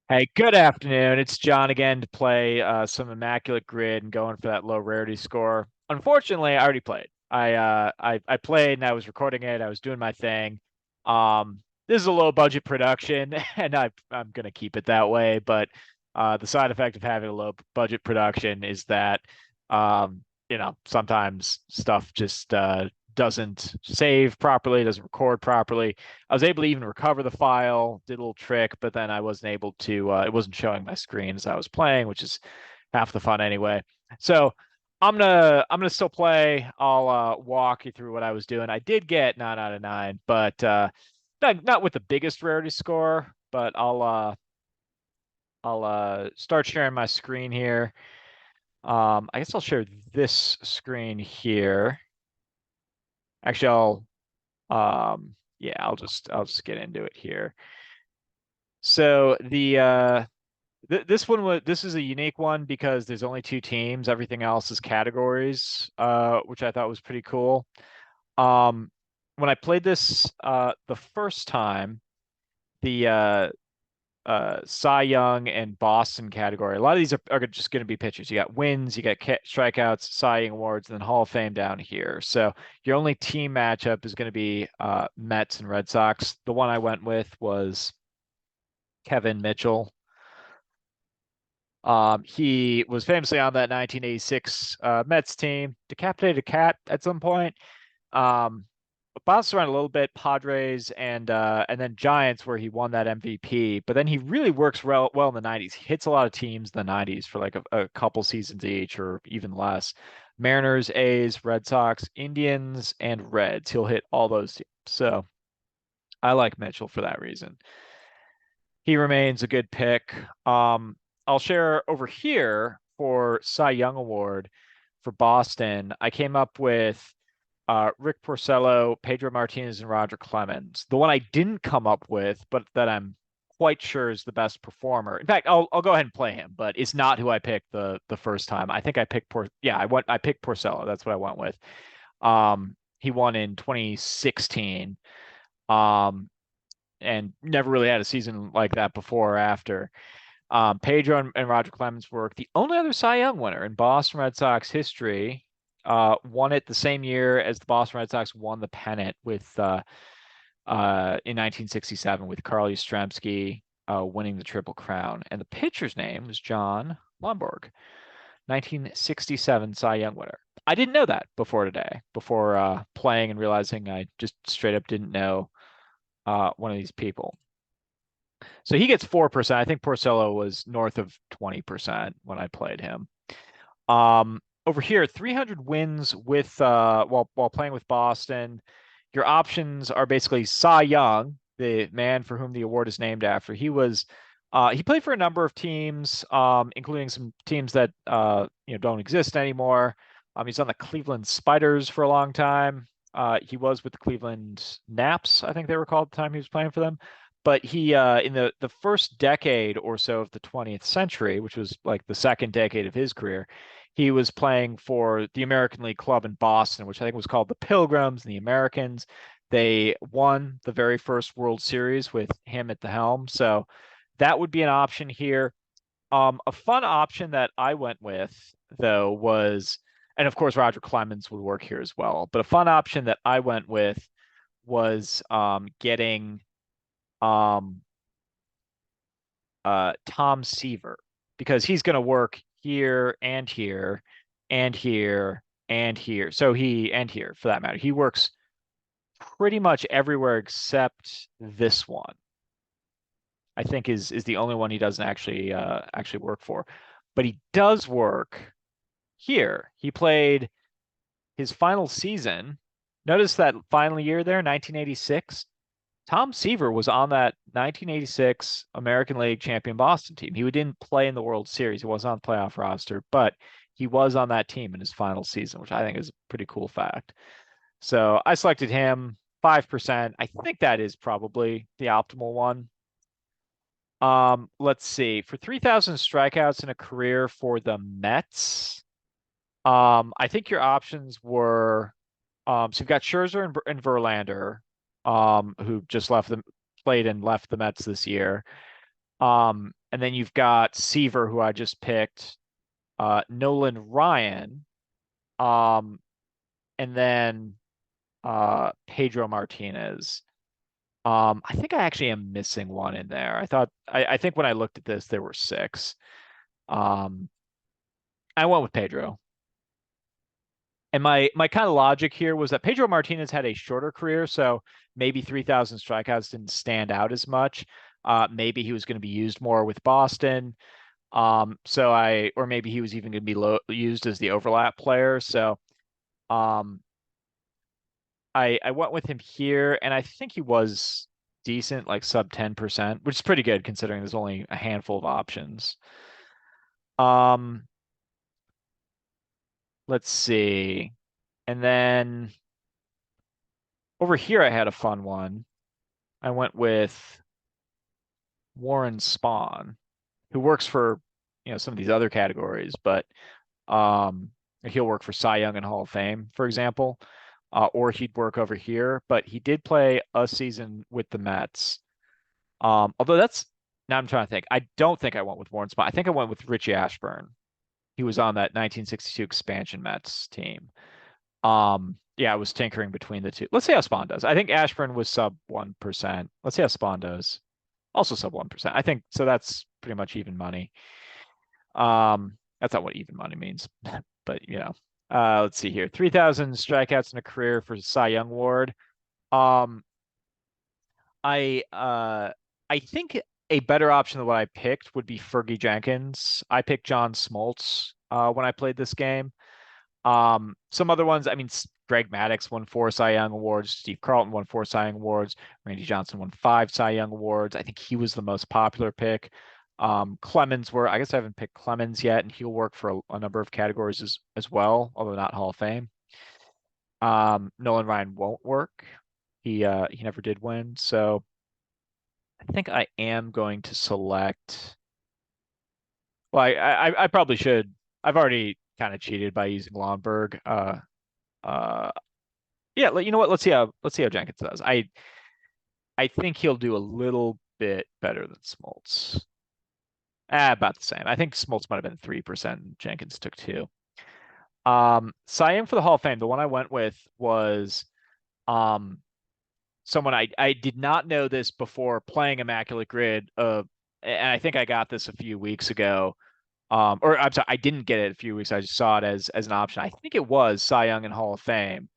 Hey, good afternoon. It's John again to play some Immaculate Grid and going for that low rarity score. Unfortunately, I already played. I played and I was recording it. I was doing my thing. This is a low budget production, and I'm gonna keep it that way. But the side effect of having a low budget production is that sometimes stuff just doesn't save properly, doesn't record properly. I was able to even recover the file, did a little trick, but then I wasn't able to, it wasn't showing my screen as I was playing, which is half the fun anyway. So I'm gonna still play. I'll walk you through what I was doing. I did get 9 out of 9, but not with the biggest rarity score, but I'll start sharing my screen here. I guess I'll share this screen here. Actually, yeah, I'll just get into it here. So this is a unique one because there's only two teams. Everything else is categories, which I thought was pretty cool. Um, when I played this the first time, the Cy Young and Boston category, a lot of these are just going to be pitchers. You got wins, you got strikeouts, Cy Young awards, and then Hall of Fame down here. So your only team matchup is going to be Mets and Red Sox. The one I went with was Kevin Mitchell. He was famously on that 1986 Mets team, decapitated a cat at some point. Um, bounced around a little bit, Padres and then Giants, where he won that MVP. But then he really works well in the 90s. He hits a lot of teams in the 90s for like a couple seasons each, or even less. Mariners, A's, Red Sox, Indians, and Reds. He'll hit all those teams. So I like Mitchell for that reason. He remains a good pick. I'll share over here for Cy Young Award for Boston. I came up with Rick Porcello, Pedro Martinez, and Roger Clemens. The one I didn't come up with, but that I'm quite sure is the best performer. In fact, I'll go ahead and play him, but it's not who I picked the first time. I think I picked I picked Porcello. That's what I went with. He won in 2016. Um, and never really had a season like that before or after. Pedro and Roger Clemens were the only other Cy Young winner in Boston Red Sox history. Won it the same year as the Boston Red Sox won the pennant with in 1967 with Carl Yastrzemski winning the Triple Crown. And the pitcher's name was John Lomborg, 1967 Cy Young winner. I didn't know that before today, before playing and realizing I just straight up didn't know one of these people. So he gets 4%. I think Porcello was north of 20% when I played him. Over here, 300 wins with while playing with Boston. Your options are basically Cy Young, the man for whom the award is named after. He played for a number of teams, including some teams that don't exist anymore. He's on the Cleveland Spiders for a long time. He was with the Cleveland Naps, I think they were called at the time he was playing for them. But he in the first decade or so of the 20th century, which was like the second decade of his career, he was playing for the American League club in Boston, which I think was called the Pilgrims and the Americans. They won the very first World Series with him at the helm. So that would be an option here. A fun option that I went with, though, was, and of course, Roger Clemens would work here as well, but a fun option that I went with was getting um, Tom Seaver, because he's going to work here and here and here and here. So and here for that matter. He works pretty much everywhere except this one. I think is the only one he doesn't actually work for. But he does work here. He played his final season. Notice that final year there, 1986. Tom Seaver was on that 1986 American League champion Boston team. He didn't play in the World Series. He wasn't on the playoff roster, but he was on that team in his final season, which I think is a pretty cool fact. So I selected him 5%. I think that is probably the optimal one. Let's see. For 3,000 strikeouts in a career for the Mets, I think your options were so you've got Scherzer and Verlander, who just played and left the Mets this year. And then you've got Seaver, who I just picked, Nolan Ryan, um, and then Pedro Martinez. I think I actually am missing one in there. I think when I looked at this, there were six. Um, I went with Pedro. And my kind of logic here was that Pedro Martinez had a shorter career, so maybe 3,000 strikeouts didn't stand out as much. Maybe he was going to be used more with Boston. Or maybe he was even going to be used as the overlap player. So, um, I went with him here, and I think he was decent, like sub 10%, which is pretty good considering there's only a handful of options. Um, let's see. And then over here, I had a fun one. I went with Warren Spahn, who works for, some of these other categories, but um, he'll work for Cy Young and Hall of Fame, for example, or he'd work over here. But he did play a season with the Mets. Although now I'm trying to think. I don't think I went with Warren Spahn. I think I went with Richie Ashburn. He was on that 1962 expansion Mets team. Yeah, I was tinkering between the two. Let's see how Spahn does. I think Ashburn was sub 1%. Let's see how Spahn does. Also sub 1%. I think so. That's pretty much even money. That's not what even money means, but let's see here. 3,000 strikeouts in a career for Cy Young Award. Um, I think a better option than what I picked would be Fergie Jenkins. I picked John Smoltz when I played this game. Some other ones, I mean, Greg Maddux won 4 Cy Young Awards. Steve Carlton won 4 Cy Young Awards. Randy Johnson won 5 Cy Young Awards. I think he was the most popular pick. I guess I haven't picked Clemens yet, and he'll work for a number of categories as well, although not Hall of Fame. Nolan Ryan won't work. He never did win. So I think I am going to select. Well, I probably should. I've already kind of cheated by using Lomberg. Uh, yeah, you know what? Let's see how Jenkins does. I think he'll do a little bit better than Smoltz. About the same. I think Smoltz might have been 3%. Jenkins took 2. Cy Young for the Hall of Fame. The one I went with was um someone I did not know this before playing Immaculate Grid. And I think I got this a few weeks ago. Or I'm sorry, I didn't get it a few weeks. I just saw it as an option. I think it was Cy Young and Hall of Fame.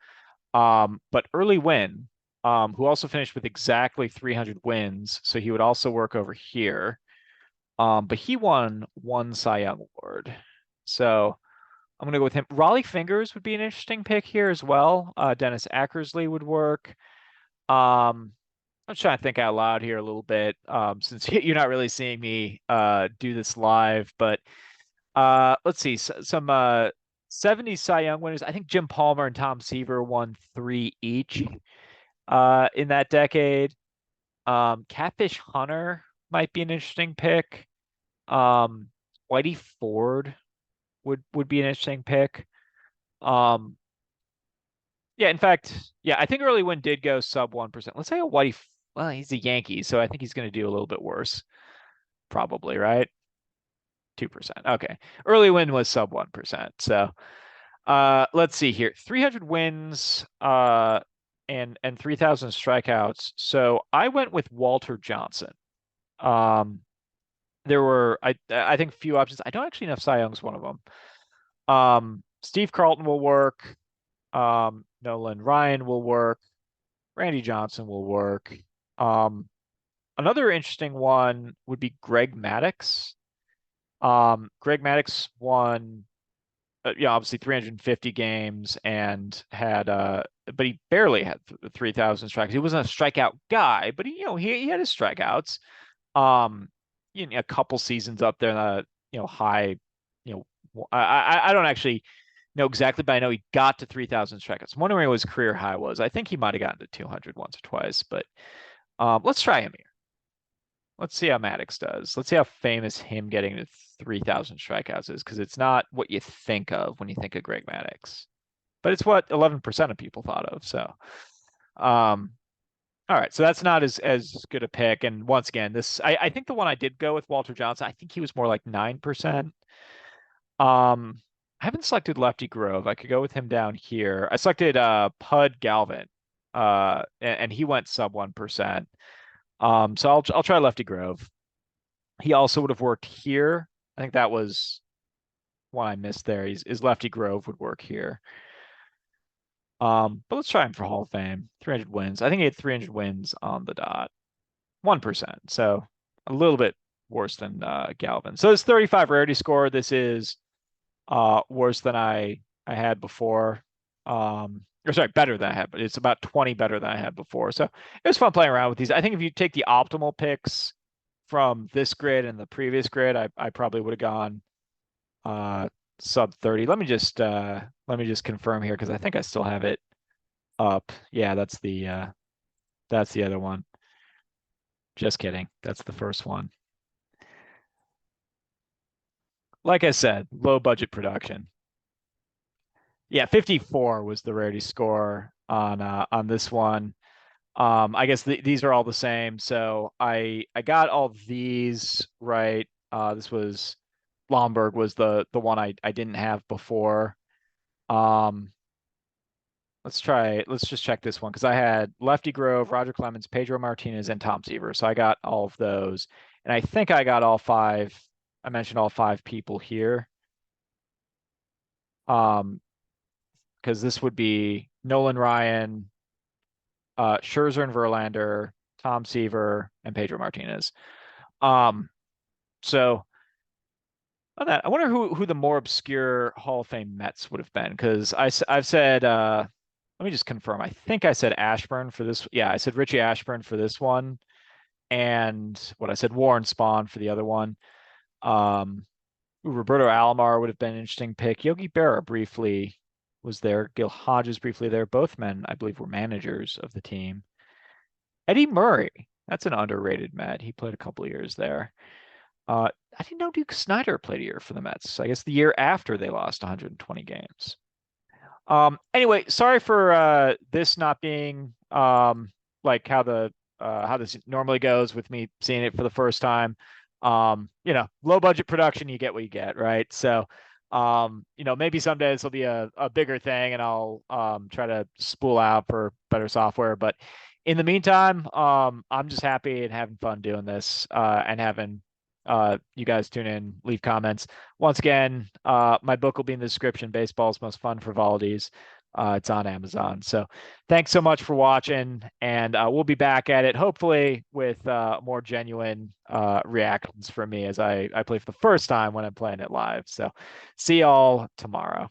But Early Win, who also finished with exactly 300 wins, so he would also work over here. But he won 1 Cy Young award, so I'm gonna go with him. Raleigh Fingers would be an interesting pick here as well. Dennis Ackersley would work. I'm trying to think out loud here a little bit, since you're not really seeing me do this live. But let's see, some 70s Cy Young winners. I think Jim Palmer and Tom Seaver won 3 each in that decade. Catfish Hunter might be an interesting pick. Um, Whitey Ford would be an interesting pick. Um, yeah, in fact, yeah, I think Early Win did go sub 1%. Let's say a Whitey. Well, he's a Yankee, so I think he's going to do a little bit worse, probably, right? 2%. Okay. Early Win was sub 1%. So let's see here. 300 wins and 3,000 strikeouts. So I went with Walter Johnson. Um, there were I think a few options. I don't actually know if Cy Young's one of them. Steve Carlton will work. Nolan Ryan will work. Randy Johnson will work. Another interesting one would be Greg Maddux. Greg Maddux won, obviously 350 games and but he barely had 3,000 strikes. He wasn't a strikeout guy, but he had his strikeouts. Um, a couple seasons up there in the, high, I don't actually know exactly, but I know he got to 3,000 strikeouts. I'm wondering what his career high was. I think he might have gotten to 200 once or twice, but let's try him here. Let's see how Maddox does. Let's see how famous him getting to 3,000 strikeouts is, because it's not what you think of when you think of Greg Maddux, but it's what 11% of people thought of. So, um, All right, so that's not as good a pick. And once again, I think the one I did go with Walter Johnson, I think he was more like 9%. Um, I haven't selected Lefty Grove. I could go with him down here. I selected Pud Galvin. And he went sub 1%. So I'll try Lefty Grove. He also would have worked here. I think that was one I missed there. Is Lefty Grove would work here. But let's try him for Hall of Fame. 300 wins. I think he had 300 wins on the dot. 1%. So a little bit worse than Galvin. So it's 35 rarity score. This is worse than I had before. Or sorry, better than I had, but it's about 20 better than I had before. So it was fun playing around with these. I think if you take the optimal picks from this grid and the previous grid, I probably would have gone sub 30. Let me just confirm here because I think I still have it up. Yeah, that's the other one. Just kidding. That's the first one. Like I said, low budget production. Yeah, 54 was the rarity score on this one. I guess these are all the same. So I got all these right. This was Lomberg was the one I didn't have before. Um, let's just check this one because I had Lefty Grove, Roger Clemens, Pedro Martinez, and Tom Seaver. So I got all of those. And I think I got all five. I mentioned all five people here. Because this would be Nolan Ryan, Scherzer and Verlander, Tom Seaver, and Pedro Martinez. Um, so on that, I wonder who the more obscure Hall of Fame Mets would have been because I've said let me just confirm. I think I said Ashburn for this. Yeah, I said Richie Ashburn for this one, and what I said Warren Spahn for the other one. Roberto Alomar would have been an interesting pick. Yogi Berra briefly was there. Gil Hodges briefly there. Both men, I believe, were managers of the team. Eddie Murray, that's an underrated Met. He played a couple of years there. I didn't know Duke Snyder played a year for the Mets. I guess the year after they lost 120 games. Anyway, sorry for this not being like how this normally goes with me seeing it for the first time. Low budget production, you get what you get, right? So maybe someday this will be a bigger thing and I'll try to spool out for better software. But in the meantime, I'm just happy and having fun doing this and having you guys tune in, leave comments. Once again, my book will be in the description, Baseball's Most Fun Frivolities. It's on Amazon. So thanks so much for watching, and we'll be back at it, hopefully with more genuine reactions from me as I play for the first time when I'm playing it live. So see y'all tomorrow.